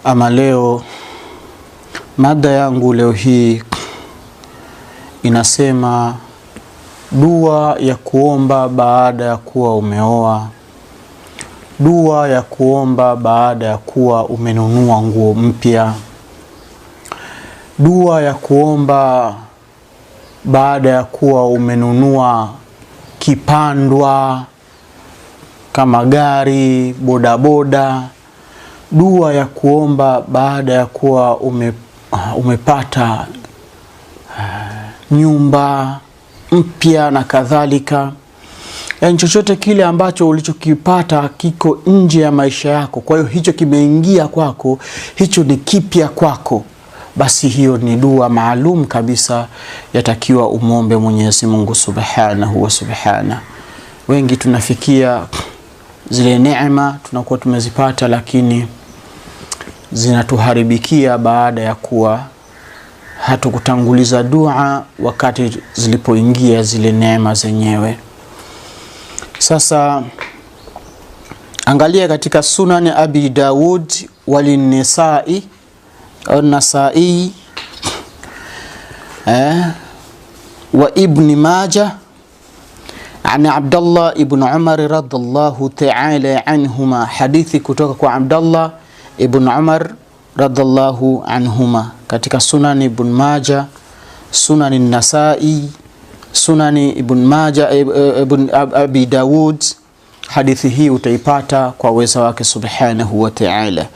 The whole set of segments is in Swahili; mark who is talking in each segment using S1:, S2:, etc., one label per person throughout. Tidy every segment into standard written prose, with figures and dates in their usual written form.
S1: Ama leo, mada yangu leo hii inasema dua ya kuomba baada ya kuwa umeoa, dua ya kuomba baada ya kuwa umenunua nguo mpya, dua ya kuomba baada ya kuwa umenunua kipandwa kama gari, bodaboda, dua ya kuomba baada ya kuwa umepata nyumba mpya na kadhalika. Yani chochote kile ambacho ulichokipata kiko nje ya maisha yako, kwa hiyo hicho kimeingia kwako, hicho ni kipya kwako, basi hiyo ni dua maalum kabisa yatakiwa umombe Mwenyezi Mungu Subhanahu wa Subhana. Wengi tunafikia zile neema tunakuwa tumezipata, lakini zinatuharibikia baada ya kuwa hatukutanguliza dua wakati zilipoingia zile neema zenyewe. Sasa angalia katika Sunan Abi Dawud walinisai au Nasai wa Ibn Majah عن عبد الله ابن عمر رضي الله تعالى عنهما, hadithi kutoka kwa Abdullah ibn Umar radhiallahu anhuma katika Sunan Ibn Majah, Sunan Nasai, Sunan Ibn Majah, Ibn Abi Dawud. Hadithi hii utaipata kwa uwezo wake Subhanahu wa Ta'ala.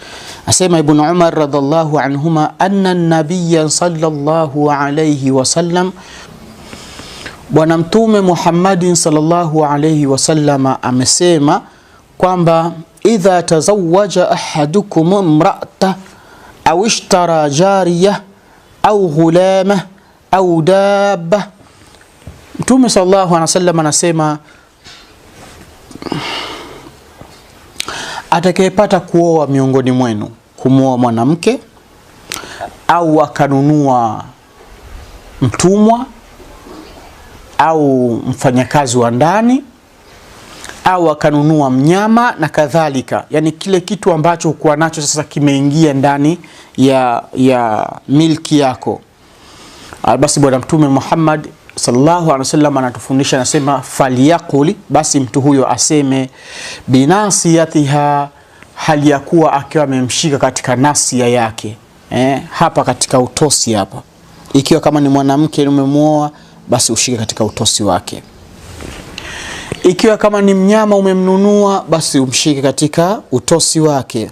S1: Asema Ibn Umar radhiallahu anhuma anna an-nabiy sallallahu alayhi wasallam, Bwana Mtume Muhammadin sallallahu alayhi wasallama amesema kwamba idha tazawwaja ahadukum imra'ata au ishtara jariyah au ghulama au dabba. Mtume sallallahu alayhi wasallam anasema atakayepata kuoa miongoni mwenu, kumuoa mwanamke au akanunua mtumwa au mfanyakazi wa ndani au akanunua mnyama na kadhalika, yani kile kitu ambacho ukuwa nacho sasa kimeingia ndani ya milki yako, basi Bwana Mtume Muhammad sallallahu alaihi wasallam anatufundisha, anasema faliyaquli, basi mtu huyo aseme binasiyatiha, hali ya kuwa akiwa amemshika katika nasia yake, hapa katika utosi hapa. Ikiwa kama ni mwanamke umemuoa, basi ushike katika utosi wake. Ikiwa kama ni mnyama umemnunua, basi umshike katika utosi wake.